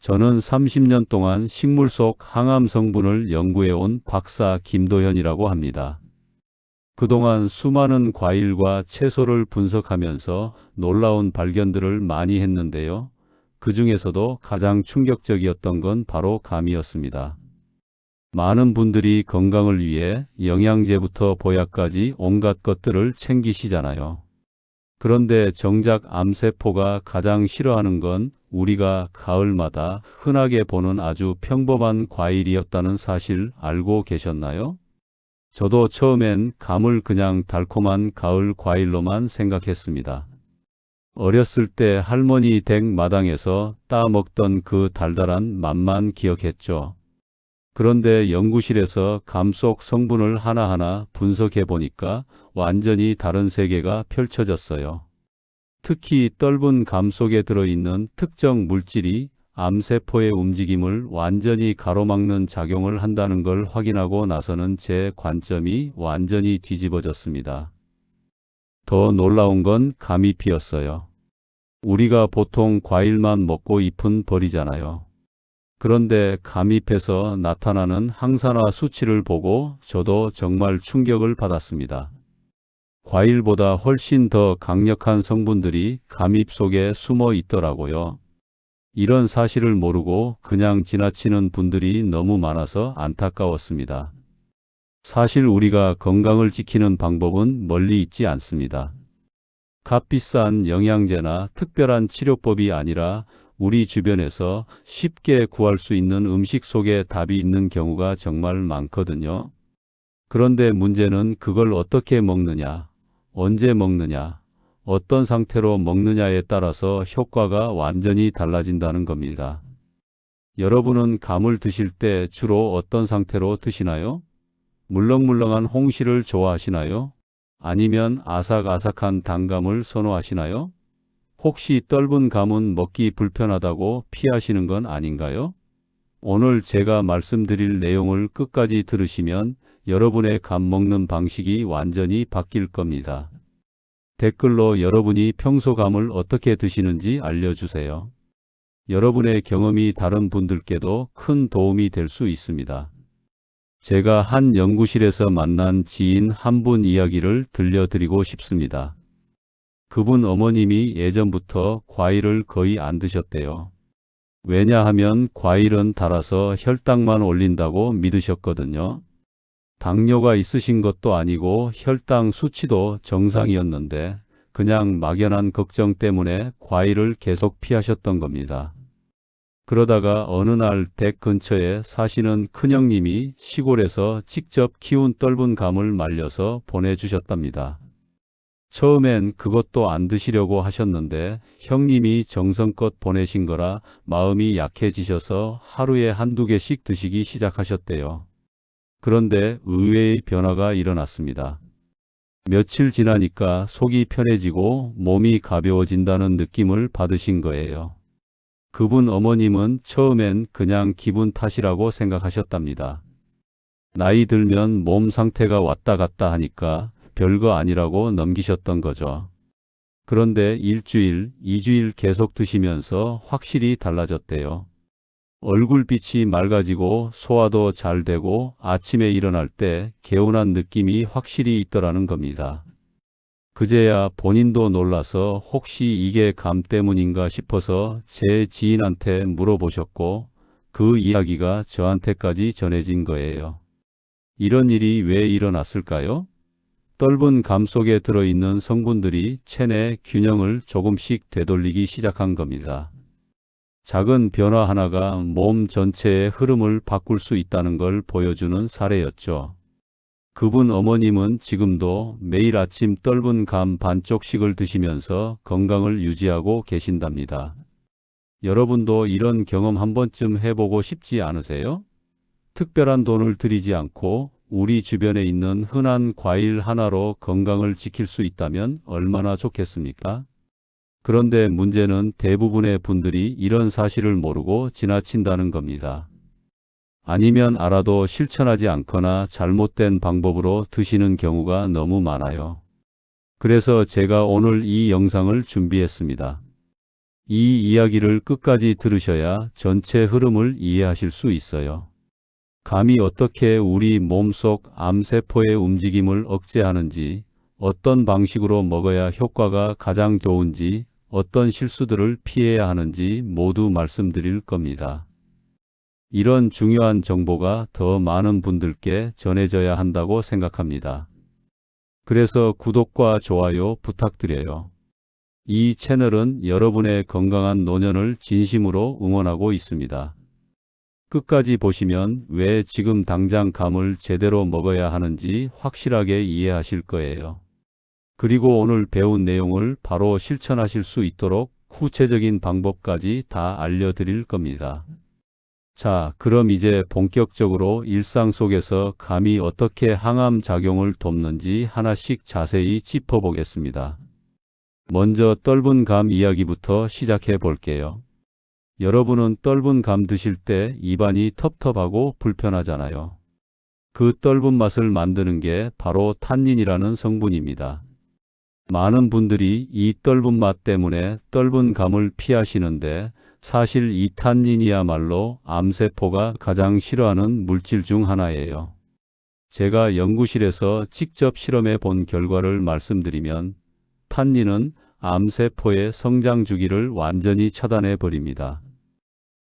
저는 30년 동안 식물 속 항암 성분을 연구해온 박사 김도현이라고 합니다. 그동안 수많은 과일과 채소를 분석하면서 놀라운 발견들을 많이 했는데요. 그 중에서도 가장 충격적이었던 건 바로 감이었습니다. 많은 분들이 건강을 위해 영양제부터 보약까지 온갖 것들을 챙기시잖아요. 그런데 정작 암세포가 가장 싫어하는 건 우리가 가을마다 흔하게 보는 아주 평범한 과일이었다는 사실 알고 계셨나요? 저도 처음엔 감을 그냥 달콤한 가을 과일로만 생각했습니다. 어렸을 때 할머니 댁 마당에서 따 먹던 그 달달한 맛만 기억했죠. 그런데 연구실에서 감 속 성분을 하나하나 분석해 보니까 완전히 다른 세계가 펼쳐졌어요. 특히 떫은 감 속에 들어있는 특정 물질이 암세포의 움직임을 완전히 가로막는 작용을 한다는 걸 확인하고 나서는 제 관점이 완전히 뒤집어졌습니다. 더 놀라운 건 감잎이었어요. 우리가 보통 과일만 먹고 잎은 버리잖아요. 그런데 감잎에서 나타나는 항산화 수치를 보고 저도 정말 충격을 받았습니다. 과일보다 훨씬 더 강력한 성분들이 감잎 속에 숨어 있더라고요. 이런 사실을 모르고 그냥 지나치는 분들이 너무 많아서 안타까웠습니다. 사실 우리가 건강을 지키는 방법은 멀리 있지 않습니다. 값비싼 영양제나 특별한 치료법이 아니라 우리 주변에서 쉽게 구할 수 있는 음식 속에 답이 있는 경우가 정말 많거든요. 그런데 문제는 그걸 어떻게 먹느냐, 언제 먹느냐, 어떤 상태로 먹느냐에 따라서 효과가 완전히 달라진다는 겁니다. 여러분은 감을 드실 때 주로 어떤 상태로 드시나요? 물렁물렁한 홍시를 좋아하시나요? 아니면 아삭아삭한 단감을 선호하시나요? 혹시 떫은 감은 먹기 불편하다고 피하시는 건 아닌가요? 오늘 제가 말씀드릴 내용을 끝까지 들으시면 여러분의 감 먹는 방식이 완전히 바뀔 겁니다. 댓글로 여러분이 평소 감을 어떻게 드시는지 알려주세요. 여러분의 경험이 다른 분들께도 큰 도움이 될 수 있습니다. 제가 한 연구실에서 만난 지인 한 분 이야기를 들려드리고 싶습니다. 그분 어머님이 예전부터 과일을 거의 안 드셨대요. 왜냐하면 과일은 달아서 혈당만 올린다고 믿으셨거든요. 당뇨가 있으신 것도 아니고 혈당 수치도 정상이었는데 그냥 막연한 걱정 때문에 과일을 계속 피하셨던 겁니다. 그러다가 어느 날 댁 근처에 사시는 큰형님이 시골에서 직접 키운 떫은 감을 말려서 보내주셨답니다. 처음엔 그것도 안 드시려고 하셨는데 형님이 정성껏 보내신 거라 마음이 약해지셔서 하루에 한두 개씩 드시기 시작하셨대요. 그런데 의외의 변화가 일어났습니다. 며칠 지나니까 속이 편해지고 몸이 가벼워진다는 느낌을 받으신 거예요. 그분 어머님은 처음엔 그냥 기분 탓이라고 생각하셨답니다. 나이 들면 몸 상태가 왔다 갔다 하니까 별거 아니라고 넘기셨던 거죠. 그런데 일주일, 2주일 계속 드시면서 확실히 달라졌대요. 얼굴빛이 맑아지고 소화도 잘 되고 아침에 일어날 때 개운한 느낌이 확실히 있더라는 겁니다. 그제야 본인도 놀라서 혹시 이게 감 때문인가 싶어서 제 지인한테 물어보셨고 그 이야기가 저한테까지 전해진 거예요. 이런 일이 왜 일어났을까요? 떫은 감 속에 들어있는 성분들이 체내 균형을 조금씩 되돌리기 시작한 겁니다. 작은 변화 하나가 몸 전체의 흐름을 바꿀 수 있다는 걸 보여주는 사례였죠. 그분 어머님은 지금도 매일 아침 떫은 감 반쪽씩을 드시면서 건강을 유지하고 계신답니다. 여러분도 이런 경험 한 번쯤 해보고 싶지 않으세요? 특별한 돈을 들이지 않고 우리 주변에 있는 흔한 과일 하나로 건강을 지킬 수 있다면 얼마나 좋겠습니까? 그런데 문제는 대부분의 분들이 이런 사실을 모르고 지나친다는 겁니다. 아니면 알아도 실천하지 않거나 잘못된 방법으로 드시는 경우가 너무 많아요. 그래서 제가 오늘 이 영상을 준비했습니다. 이 이야기를 끝까지 들으셔야 전체 흐름을 이해하실 수 있어요. 감이 어떻게 우리 몸속 암세포의 움직임을 억제하는지, 어떤 방식으로 먹어야 효과가 가장 좋은지, 어떤 실수들을 피해야 하는지 모두 말씀드릴 겁니다. 이런 중요한 정보가 더 많은 분들께 전해져야 한다고 생각합니다. 그래서 구독과 좋아요 부탁드려요. 이 채널은 여러분의 건강한 노년을 진심으로 응원하고 있습니다. 끝까지 보시면 왜 지금 당장 감을 제대로 먹어야 하는지 확실하게 이해하실 거예요. 그리고 오늘 배운 내용을 바로 실천하실 수 있도록 구체적인 방법까지 다 알려드릴 겁니다. 자, 그럼 이제 본격적으로 일상 속에서 감이 어떻게 항암 작용을 돕는지 하나씩 자세히 짚어보겠습니다. 먼저 떫은 감 이야기부터 시작해 볼게요. 여러분은 떫은 감 드실 때 입안이 텁텁하고 불편하잖아요. 그 떫은 맛을 만드는 게 바로 탄닌이라는 성분입니다. 많은 분들이 이 떫은 맛 때문에 떫은 감을 피하시는데 사실 이 탄닌이야말로 암세포가 가장 싫어하는 물질 중 하나예요. 제가 연구실에서 직접 실험해 본 결과를 말씀드리면 탄닌은 암세포의 성장 주기를 완전히 차단해 버립니다.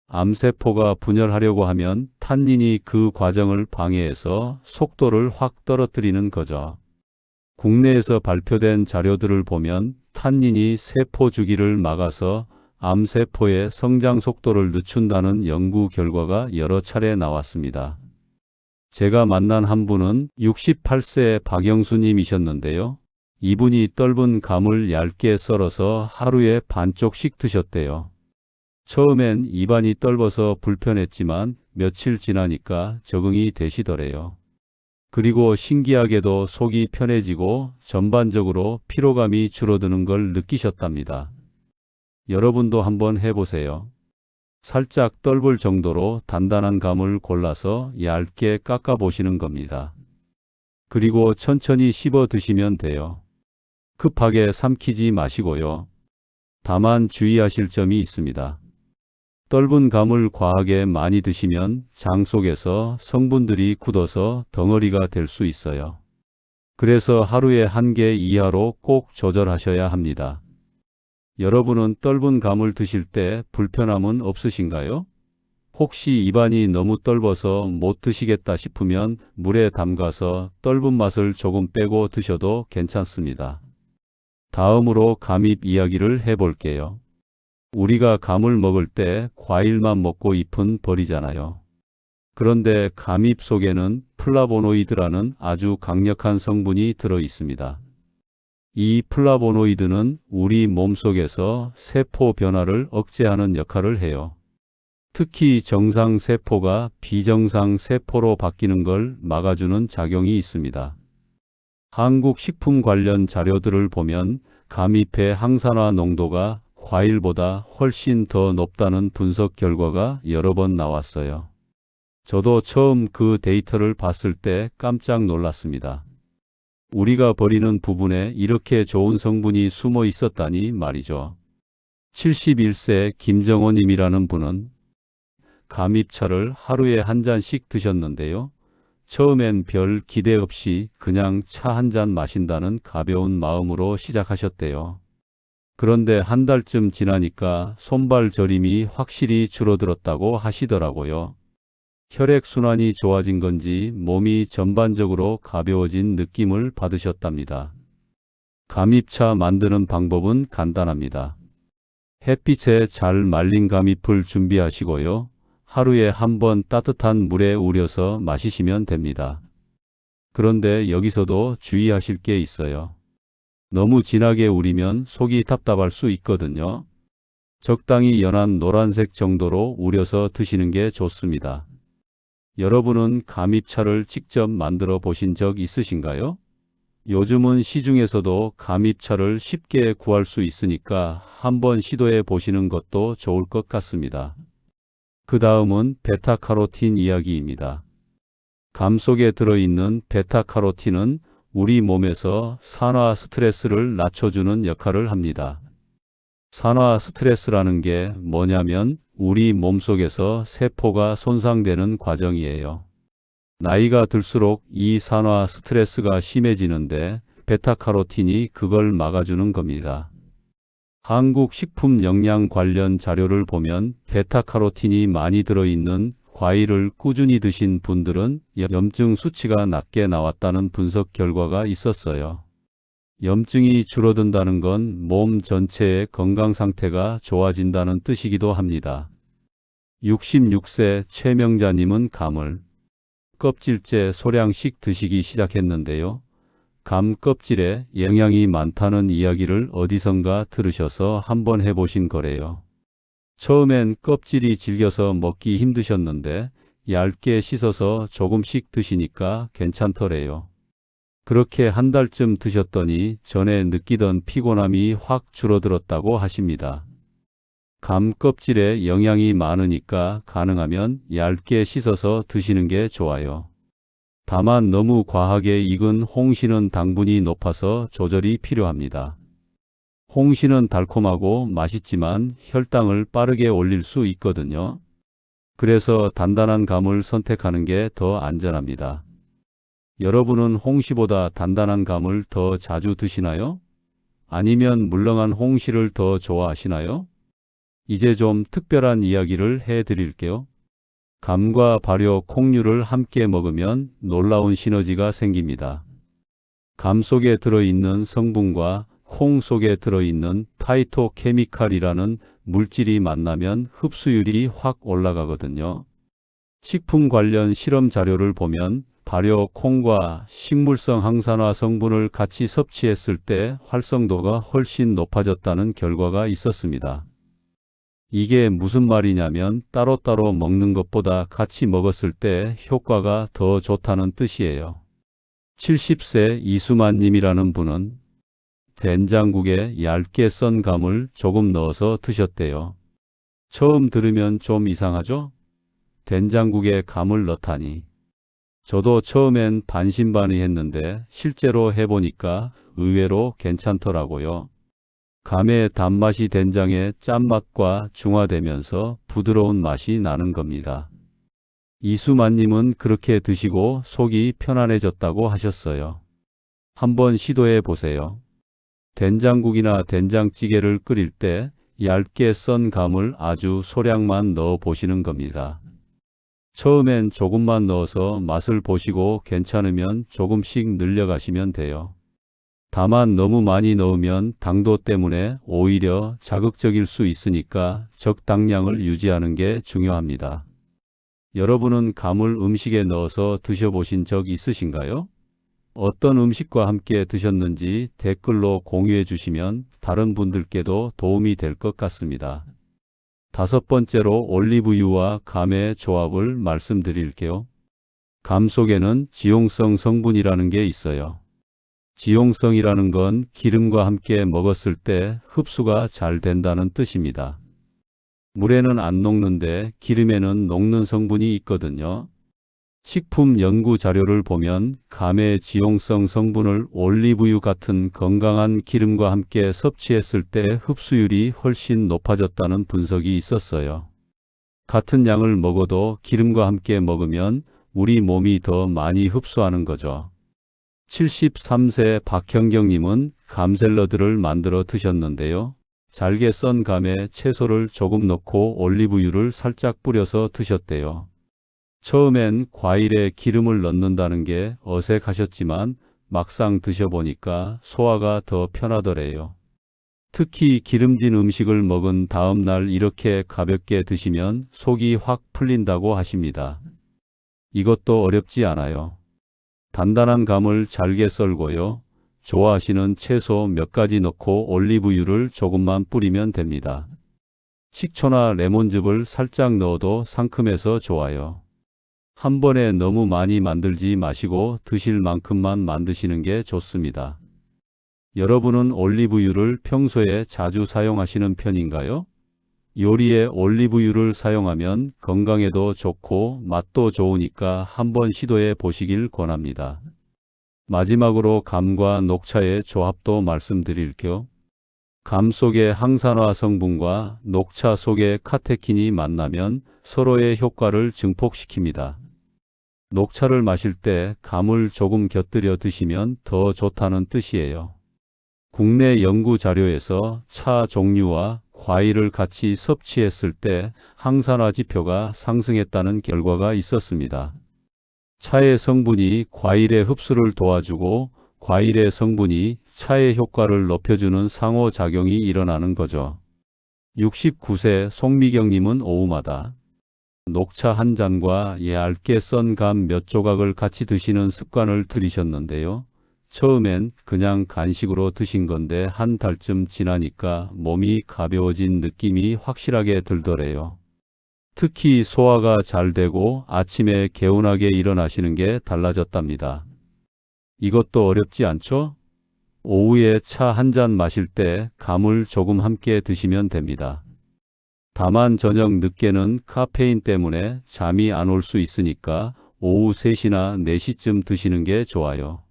암세포가 분열하려고 하면 탄닌이 그 과정을 방해해서 속도를 확 떨어뜨리는 거죠. 국내에서 발표된 자료들을 보면 탄닌이 세포 주기를 막아서 암세포의 성장 속도를 늦춘다는 연구 결과가 여러 차례 나왔습니다. 제가 만난 한 분은 68세의 박영수님이셨는데요. 이분이 떫은 감을 얇게 썰어서 하루에 반쪽씩 드셨대요. 처음엔 입안이 떫어서 불편했지만 며칠 지나니까 적응이 되시더래요. 그리고 신기하게도 속이 편해지고 전반적으로 피로감이 줄어드는 걸 느끼셨답니다. 여러분도 한번 해보세요. 살짝 떫을 정도로 단단한 감을 골라서 얇게 깎아 보시는 겁니다. 그리고 천천히 씹어 드시면 돼요. 급하게 삼키지 마시고요. 다만 주의하실 점이 있습니다. 떫은 감을 과하게 많이 드시면 장 속에서 성분들이 굳어서 덩어리가 될 수 있어요. 그래서 하루에 1개 이하로 꼭 조절하셔야 합니다. 여러분은 떫은 감을 드실 때 불편함은 없으신가요? 혹시 입안이 너무 떫어서 못 드시겠다 싶으면 물에 담가서 떫은 맛을 조금 빼고 드셔도 괜찮습니다. 다음으로 감입 이야기를 해볼게요. 우리가 감을 먹을 때 과일만 먹고 잎은 버리잖아요. 그런데 감잎 속에는 플라보노이드라는 아주 강력한 성분이 들어 있습니다. 이 플라보노이드는 우리 몸속에서 세포 변화를 억제하는 역할을 해요. 특히 정상 세포가 비정상 세포로 바뀌는 걸 막아주는 작용이 있습니다. 한국 식품 관련 자료들을 보면 감잎의 항산화 농도가 과일보다 훨씬 더 높다는 분석 결과가 여러 번 나왔어요. 저도 처음 그 데이터를 봤을 때 깜짝 놀랐습니다. 우리가 버리는 부분에 이렇게 좋은 성분이 숨어 있었다니 말이죠. 71세 김정호님이라는 분은 감잎차를 하루에 한 잔씩 드셨는데요. 처음엔 별 기대 없이 그냥 차 한 잔 마신다는 가벼운 마음으로 시작하셨대요. 그런데 한 달쯤 지나니까 손발 저림이 확실히 줄어들었다고 하시더라고요. 혈액순환이 좋아진 건지 몸이 전반적으로 가벼워진 느낌을 받으셨답니다. 감잎차 만드는 방법은 간단합니다. 햇빛에 잘 말린 감잎을 준비하시고요. 하루에 한 번 따뜻한 물에 우려서 마시시면 됩니다. 그런데 여기서도 주의하실 게 있어요. 너무 진하게 우리면 속이 답답할 수 있거든요. 적당히 연한 노란색 정도로 우려서 드시는 게 좋습니다. 여러분은 감잎차를 직접 만들어 보신 적 있으신가요? 요즘은 시중에서도 감잎차를 쉽게 구할 수 있으니까 한번 시도해 보시는 것도 좋을 것 같습니다. 그 다음은 베타카로틴 이야기입니다. 감 속에 들어있는 베타카로틴은 우리 몸에서 산화 스트레스를 낮춰주는 역할을 합니다. 산화 스트레스라는 게 뭐냐면 우리 몸속에서 세포가 손상되는 과정이에요. 나이가 들수록 이 산화 스트레스가 심해지는데 베타카로틴이 그걸 막아주는 겁니다. 한국 식품 영양 관련 자료를 보면 베타카로틴이 많이 들어있는 과일을 꾸준히 드신 분들은 염증 수치가 낮게 나왔다는 분석 결과가 있었어요. 염증이 줄어든다는 건 몸 전체의 건강 상태가 좋아진다는 뜻이기도 합니다. 66세 최명자님은 감을 껍질째 소량씩 드시기 시작했는데요. 감 껍질에 영양이 많다는 이야기를 어디선가 들으셔서 한번 해보신 거래요. 처음엔 껍질이 질겨서 먹기 힘드셨는데 얇게 씻어서 조금씩 드시니까 괜찮더래요. 그렇게 한 달쯤 드셨더니 전에 느끼던 피곤함이 확 줄어들었다고 하십니다. 감 껍질에 영양이 많으니까 가능하면 얇게 씻어서 드시는 게 좋아요. 다만 너무 과하게 익은 홍시는 당분이 높아서 조절이 필요합니다. 홍시는 달콤하고 맛있지만 혈당을 빠르게 올릴 수 있거든요. 그래서 단단한 감을 선택하는 게 더 안전합니다. 여러분은 홍시보다 단단한 감을 더 자주 드시나요? 아니면 물렁한 홍시를 더 좋아하시나요? 이제 좀 특별한 이야기를 해드릴게요. 감과 발효 콩류를 함께 먹으면 놀라운 시너지가 생깁니다. 감 속에 들어있는 성분과 콩 속에 들어있는 파이토케미칼이라는 물질이 만나면 흡수율이 확 올라가거든요. 식품 관련 실험 자료를 보면 발효 콩과 식물성 항산화 성분을 같이 섭취했을 때 활성도가 훨씬 높아졌다는 결과가 있었습니다. 이게 무슨 말이냐면 따로따로 먹는 것보다 같이 먹었을 때 효과가 더 좋다는 뜻이에요. 70세 이수만님이라는 분은 된장국에 얇게 썬 감을 조금 넣어서 드셨대요. 처음 들으면 좀 이상하죠? 된장국에 감을 넣다니. 저도 처음엔 반신반의했는데 실제로 해보니까 의외로 괜찮더라고요. 감의 단맛이 된장의 짠맛과 중화되면서 부드러운 맛이 나는 겁니다. 이수만님은 그렇게 드시고 속이 편안해졌다고 하셨어요. 한번 시도해 보세요. 된장국이나 된장찌개를 끓일 때 얇게 썬 감을 아주 소량만 넣어 보시는 겁니다. 처음엔 조금만 넣어서 맛을 보시고 괜찮으면 조금씩 늘려가시면 돼요. 다만 너무 많이 넣으면 당도 때문에 오히려 자극적일 수 있으니까 적당량을 유지하는 게 중요합니다. 여러분은 감을 음식에 넣어서 드셔보신 적 있으신가요? 어떤 음식과 함께 드셨는지 댓글로 공유해 주시면 다른 분들께도 도움이 될 것 같습니다. 다섯 번째로 올리브유와 감의 조합을 말씀드릴게요. 감 속에는 지용성 성분이라는 게 있어요. 지용성이라는 건 기름과 함께 먹었을 때 흡수가 잘 된다는 뜻입니다. 물에는 안 녹는데 기름에는 녹는 성분이 있거든요. 식품 연구 자료를 보면 감의 지용성 성분을 올리브유 같은 건강한 기름과 함께 섭취했을 때 흡수율이 훨씬 높아졌다는 분석이 있었어요. 같은 양을 먹어도 기름과 함께 먹으면 우리 몸이 더 많이 흡수하는 거죠. 73세 박형경님은 감 샐러드를 만들어 드셨는데요. 잘게 썬 감에 채소를 조금 넣고 올리브유를 살짝 뿌려서 드셨대요. 처음엔 과일에 기름을 넣는다는 게 어색하셨지만 막상 드셔보니까 소화가 더 편하더래요. 특히 기름진 음식을 먹은 다음 날 이렇게 가볍게 드시면 속이 확 풀린다고 하십니다. 이것도 어렵지 않아요. 단단한 감을 잘게 썰고요. 좋아하시는 채소 몇 가지 넣고 올리브유를 조금만 뿌리면 됩니다. 식초나 레몬즙을 살짝 넣어도 상큼해서 좋아요. 한 번에 너무 많이 만들지 마시고 드실 만큼만 만드시는 게 좋습니다. 여러분은 올리브유를 평소에 자주 사용하시는 편인가요? 요리에 올리브유를 사용하면 건강에도 좋고 맛도 좋으니까 한번 시도해 보시길 권합니다. 마지막으로 감과 녹차의 조합도 말씀드릴게요. 감 속의 항산화 성분과 녹차 속의 카테킨이 만나면 서로의 효과를 증폭시킵니다. 녹차를 마실 때 감을 조금 곁들여 드시면 더 좋다는 뜻이에요. 국내 연구 자료에서 차 종류와 과일을 같이 섭취했을 때 항산화 지표가 상승했다는 결과가 있었습니다. 차의 성분이 과일의 흡수를 도와주고 과일의 성분이 차의 효과를 높여주는 상호작용이 일어나는 거죠. 69세 송미경님은 오후마다 녹차 한 잔과 얇게 썬 감 몇 조각을 같이 드시는 습관을 들이셨는데요. 처음엔 그냥 간식으로 드신 건데 한 달쯤 지나니까 몸이 가벼워진 느낌이 확실하게 들더래요. 특히 소화가 잘 되고 아침에 개운하게 일어나시는 게 달라졌답니다. 이것도 어렵지 않죠? 오후에 차 한 잔 마실 때 감을 조금 함께 드시면 됩니다. 다만 저녁 늦게는 카페인 때문에 잠이 안 올 수 있으니까 오후 3시나 4시쯤 드시는 게 좋아요.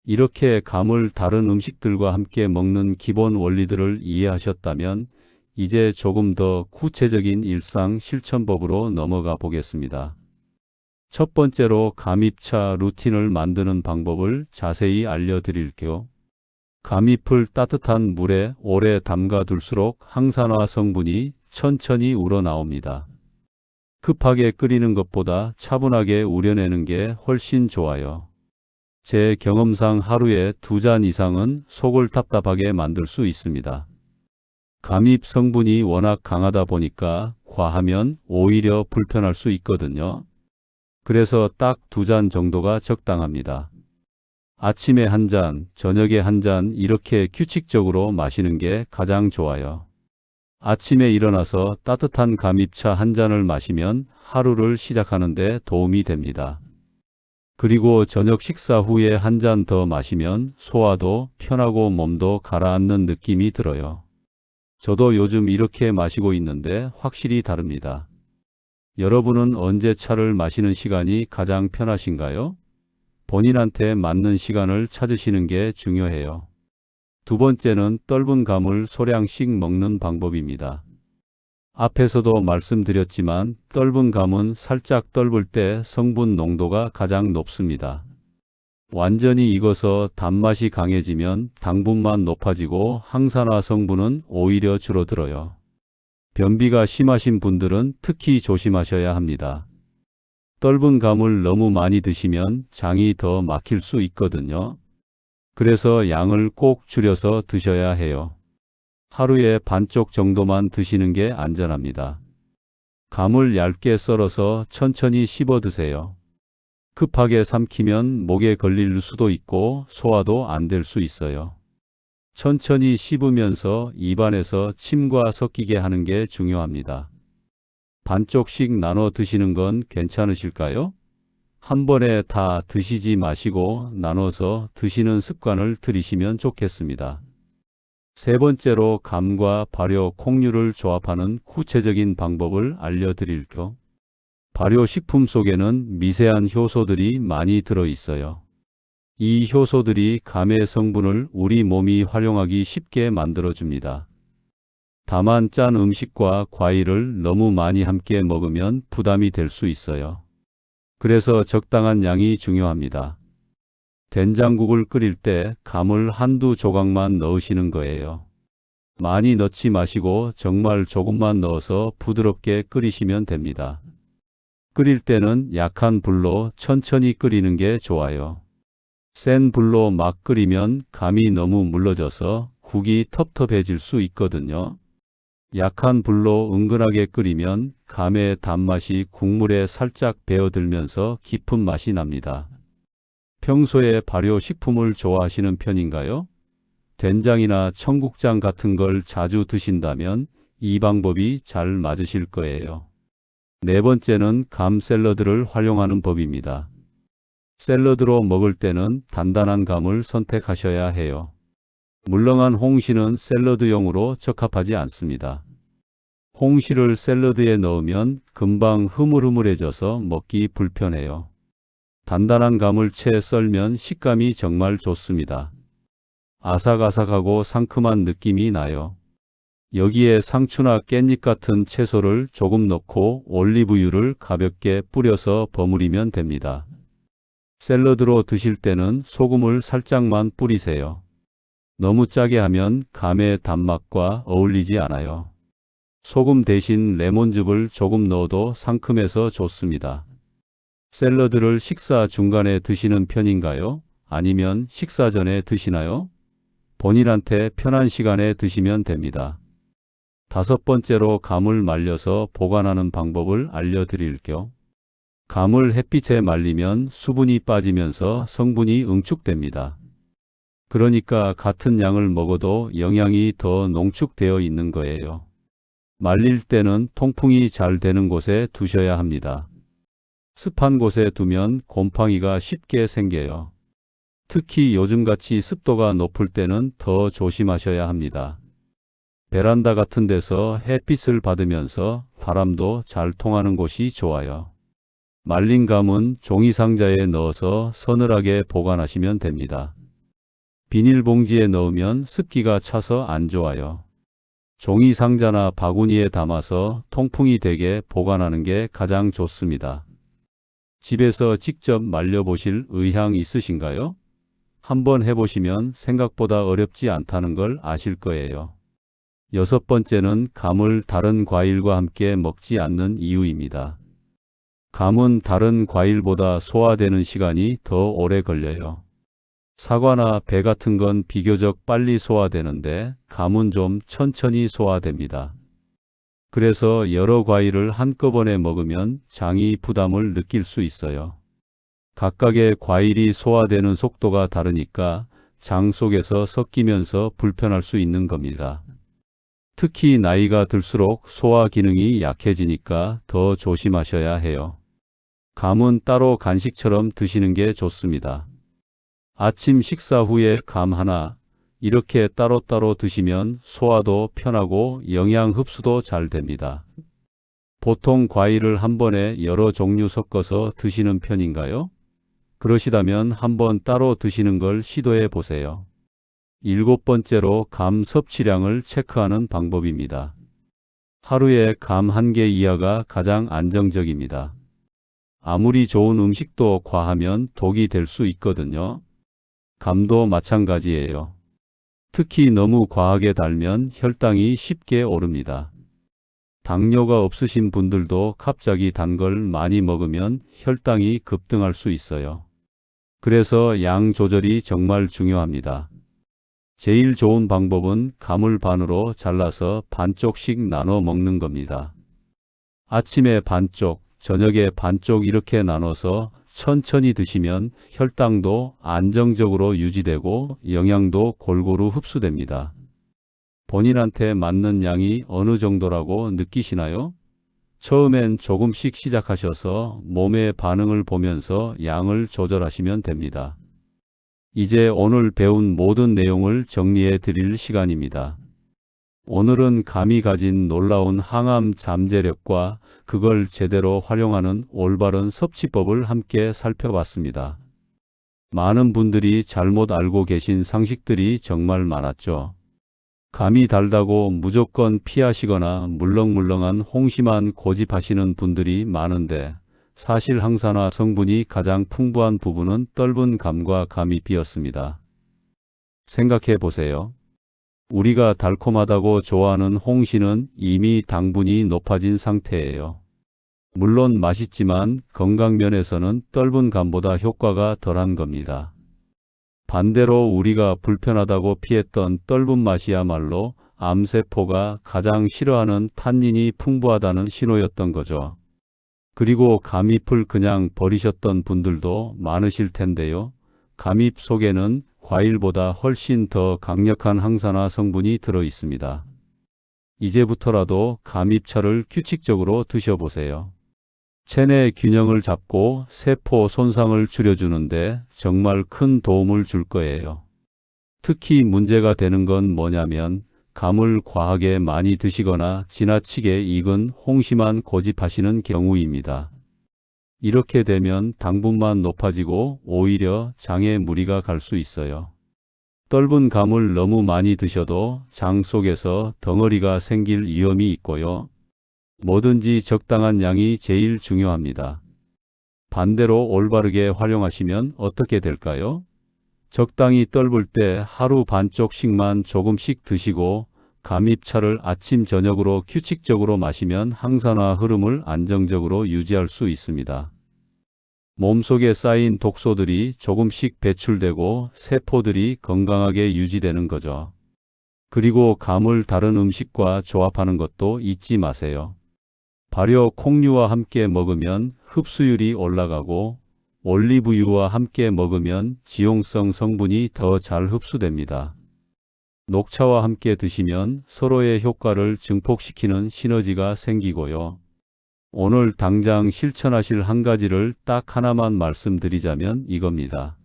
이렇게 감을 다른 음식들과 함께 먹는 기본 원리들을 이해하셨다면 이제 조금 더 구체적인 일상 실천법으로 넘어가 보겠습니다. 첫 번째로 감입차 루틴을 만드는 방법을 자세히 알려드릴게요. 감잎을 따뜻한 물에 오래 담가둘수록 항산화 성분이 천천히 우러나옵니다. 급하게 끓이는 것보다 차분하게 우려내는 게 훨씬 좋아요. 제 경험상 하루에 2잔 이상은 속을 답답하게 만들 수 있습니다. 감잎 성분이 워낙 강하다 보니까 과하면 오히려 불편할 수 있거든요. 그래서 딱 2잔 정도가 적당합니다. 아침에 한 잔, 저녁에 한 잔 이렇게 규칙적으로 마시는 게 가장 좋아요. 아침에 일어나서 따뜻한 감잎차 한 잔을 마시면 하루를 시작하는 데 도움이 됩니다. 그리고 저녁 식사 후에 한 잔 더 마시면 소화도 편하고 몸도 가라앉는 느낌이 들어요. 저도 요즘 이렇게 마시고 있는데 확실히 다릅니다. 여러분은 언제 차를 마시는 시간이 가장 편하신가요? 본인한테 맞는 시간을 찾으시는 게 중요해요. 두 번째는 떫은 감을 소량씩 먹는 방법입니다. 앞에서도 말씀드렸지만 떫은 감은 살짝 떫을 때 성분 농도가 가장 높습니다. 완전히 익어서 단맛이 강해지면 당분만 높아지고 항산화 성분은 오히려 줄어들어요. 변비가 심하신 분들은 특히 조심하셔야 합니다. 떫은 감을 너무 많이 드시면 장이 더 막힐 수 있거든요. 그래서 양을 꼭 줄여서 드셔야 해요. 하루에 반쪽 정도만 드시는 게 안전합니다. 감을 얇게 썰어서 천천히 씹어 드세요. 급하게 삼키면 목에 걸릴 수도 있고 소화도 안 될 수 있어요. 천천히 씹으면서 입안에서 침과 섞이게 하는 게 중요합니다. 반쪽씩 나눠 드시는 건 괜찮으실까요? 한 번에 다 드시지 마시고 나눠서 드시는 습관을 들이시면 좋겠습니다. 세 번째로 감과 발효, 콩류를 조합하는 구체적인 방법을 알려드릴게요. 발효식품 속에는 미세한 효소들이 많이 들어 있어요. 이 효소들이 감의 성분을 우리 몸이 활용하기 쉽게 만들어줍니다. 다만 짠 음식과 과일을 너무 많이 함께 먹으면 부담이 될 수 있어요. 그래서 적당한 양이 중요합니다. 된장국을 끓일 때 감을 한두 조각만 넣으시는 거예요. 많이 넣지 마시고 정말 조금만 넣어서 부드럽게 끓이시면 됩니다. 끓일 때는 약한 불로 천천히 끓이는 게 좋아요. 센 불로 막 끓이면 감이 너무 물러져서 국이 텁텁해질 수 있거든요. 약한 불로 은근하게 끓이면 감의 단맛이 국물에 살짝 배어들면서 깊은 맛이 납니다. 평소에 발효식품을 좋아하시는 편인가요? 된장이나 청국장 같은 걸 자주 드신다면 이 방법이 잘 맞으실 거예요. 네 번째는 감 샐러드를 활용하는 법입니다. 샐러드로 먹을 때는 단단한 감을 선택하셔야 해요. 물렁한 홍시는 샐러드용으로 적합하지 않습니다. 홍시를 샐러드에 넣으면 금방 흐물흐물해져서 먹기 불편해요. 단단한 감을 채 썰면 식감이 정말 좋습니다. 아삭아삭하고 상큼한 느낌이 나요. 여기에 상추나 깻잎 같은 채소를 조금 넣고 올리브유를 가볍게 뿌려서 버무리면 됩니다. 샐러드로 드실 때는 소금을 살짝만 뿌리세요. 너무 짜게 하면 감의 단맛과 어울리지 않아요. 소금 대신 레몬즙을 조금 넣어도 상큼해서 좋습니다. 샐러드를 식사 중간에 드시는 편인가요? 아니면 식사 전에 드시나요? 본인한테 편한 시간에 드시면 됩니다. 다섯 번째로 감을 말려서 보관하는 방법을 알려드릴게요. 감을 햇빛에 말리면 수분이 빠지면서 성분이 응축됩니다. 그러니까 같은 양을 먹어도 영양이 더 농축되어 있는 거예요. 말릴 때는 통풍이 잘 되는 곳에 두셔야 합니다. 습한 곳에 두면 곰팡이가 쉽게 생겨요. 특히 요즘같이 습도가 높을 때는 더 조심하셔야 합니다. 베란다 같은 데서 햇빛을 받으면서 바람도 잘 통하는 곳이 좋아요. 말린 감은 종이 상자에 넣어서 서늘하게 보관하시면 됩니다. 비닐봉지에 넣으면 습기가 차서 안 좋아요. 종이 상자나 바구니에 담아서 통풍이 되게 보관하는 게 가장 좋습니다. 집에서 직접 말려보실 의향 있으신가요? 한번 해보시면 생각보다 어렵지 않다는 걸 아실 거예요. 여섯 번째는 감을 다른 과일과 함께 먹지 않는 이유입니다. 감은 다른 과일보다 소화되는 시간이 더 오래 걸려요. 사과나 배 같은 건 비교적 빨리 소화되는데 감은 좀 천천히 소화됩니다. 그래서 여러 과일을 한꺼번에 먹으면 장이 부담을 느낄 수 있어요. 각각의 과일이 소화되는 속도가 다르니까 장 속에서 섞이면서 불편할 수 있는 겁니다. 특히 나이가 들수록 소화 기능이 약해지니까 더 조심하셔야 해요. 감은 따로 간식처럼 드시는 게 좋습니다. 아침 식사 후에 감 하나, 이렇게 따로따로 드시면 소화도 편하고 영양 흡수도 잘 됩니다. 보통 과일을 한 번에 여러 종류 섞어서 드시는 편인가요? 그러시다면 한번 따로 드시는 걸 시도해 보세요. 일곱 번째로 감 섭취량을 체크하는 방법입니다. 하루에 감 한 개 이하가 가장 안정적입니다. 아무리 좋은 음식도 과하면 독이 될 수 있거든요. 감도 마찬가지예요. 특히 너무 과하게 달면 혈당이 쉽게 오릅니다. 당뇨가 없으신 분들도 갑자기 단 걸 많이 먹으면 혈당이 급등할 수 있어요. 그래서 양 조절이 정말 중요합니다. 제일 좋은 방법은 감을 반으로 잘라서 반쪽씩 나눠 먹는 겁니다. 아침에 반쪽, 저녁에 반쪽 이렇게 나눠서 천천히 드시면 혈당도 안정적으로 유지되고 영양도 골고루 흡수됩니다. 본인한테 맞는 양이 어느 정도라고 느끼시나요? 처음엔 조금씩 시작하셔서 몸의 반응을 보면서 양을 조절하시면 됩니다. 이제 오늘 배운 모든 내용을 정리해 드릴 시간입니다. 오늘은 감이 가진 놀라운 항암 잠재력과 그걸 제대로 활용하는 올바른 섭취법을 함께 살펴봤습니다. 많은 분들이 잘못 알고 계신 상식들이 정말 많았죠. 감이 달다고 무조건 피하시거나 물렁물렁한 홍시만 고집하시는 분들이 많은데 사실 항산화 성분이 가장 풍부한 부분은 떫은 감과 감잎이었습니다. 생각해 보세요. 우리가 달콤하다고 좋아하는 홍시는 이미 당분이 높아진 상태예요. 물론 맛있지만 건강면에서는 떫은 감보다 효과가 덜한 겁니다. 반대로 우리가 불편하다고 피했던 떫은 맛이야말로 암세포가 가장 싫어하는 탄닌이 풍부하다는 신호였던 거죠. 그리고 감잎을 그냥 버리셨던 분들도 많으실 텐데요. 감잎 속에는 과일보다 훨씬 더 강력한 항산화 성분이 들어 있습니다. 이제부터라도 감잎차를 규칙적으로 드셔보세요. 체내 균형을 잡고 세포 손상을 줄여주는데 정말 큰 도움을 줄 거예요. 특히 문제가 되는 건 뭐냐면 감을 과하게 많이 드시거나 지나치게 익은 홍시만 고집하시는 경우입니다. 이렇게 되면 당분만 높아지고 오히려 장에 무리가 갈 수 있어요. 떫은 감을 너무 많이 드셔도 장 속에서 덩어리가 생길 위험이 있고요. 뭐든지 적당한 양이 제일 중요합니다. 반대로 올바르게 활용하시면 어떻게 될까요? 적당히 떫을 때 하루 반쪽씩만 조금씩 드시고 감입차를 아침 저녁으로 규칙적으로 마시면 항산화 흐름을 안정적으로 유지할 수 있습니다. 몸속에 쌓인 독소들이 조금씩 배출되고 세포들이 건강하게 유지되는 거죠. 그리고 감을 다른 음식과 조합하는 것도 잊지 마세요. 발효 콩류와 함께 먹으면 흡수율이 올라가고 올리브유와 함께 먹으면 지용성 성분이 더 잘 흡수됩니다. 녹차와 함께 드시면 서로의 효과를 증폭시키는 시너지가 생기고요. 오늘 당장 실천하실 한 가지를 딱 하나만 말씀드리자면 이겁니다.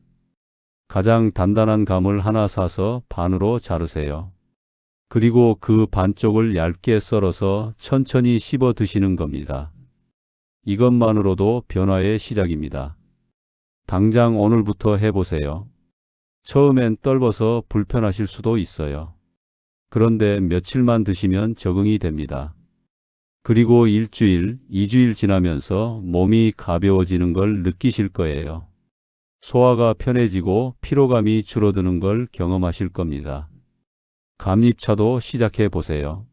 가장 단단한 감을 하나 사서 반으로 자르세요. 그리고 그 반쪽을 얇게 썰어서 천천히 씹어 드시는 겁니다. 이것만으로도 변화의 시작입니다. 당장 오늘부터 해보세요. 처음엔 떫어서 불편하실 수도 있어요. 그런데 며칠만 드시면 적응이 됩니다. 그리고 일주일, 2주일 지나면서 몸이 가벼워지는 걸 느끼실 거예요. 소화가 편해지고 피로감이 줄어드는 걸 경험하실 겁니다. 감잎차도 시작해 보세요.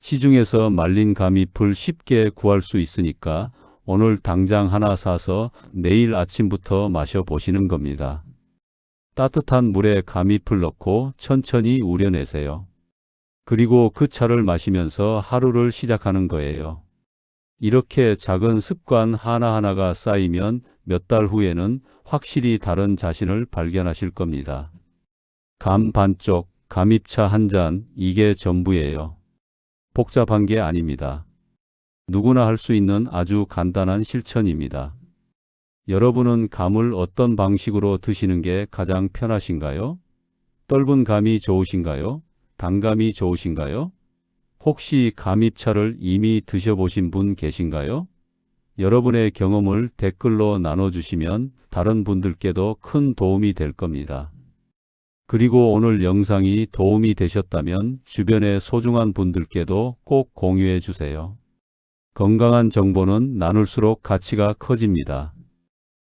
시중에서 말린 감잎을 쉽게 구할 수 있으니까 오늘 당장 하나 사서 내일 아침부터 마셔보시는 겁니다. 따뜻한 물에 감잎을 넣고 천천히 우려내세요. 그리고 그 차를 마시면서 하루를 시작하는 거예요. 이렇게 작은 습관 하나하나가 쌓이면 몇 달 후에는 확실히 다른 자신을 발견하실 겁니다. 감 반쪽, 감잎차 한 잔, 이게 전부예요. 복잡한 게 아닙니다. 누구나 할 수 있는 아주 간단한 실천입니다. 여러분은 감을 어떤 방식으로 드시는 게 가장 편하신가요? 떫은 감이 좋으신가요? 단감이 좋으신가요? 혹시 감잎차를 이미 드셔보신 분 계신가요? 여러분의 경험을 댓글로 나눠주시면 다른 분들께도 큰 도움이 될 겁니다. 그리고 오늘 영상이 도움이 되셨다면 주변의 소중한 분들께도 꼭 공유해 주세요. 건강한 정보는 나눌수록 가치가 커집니다.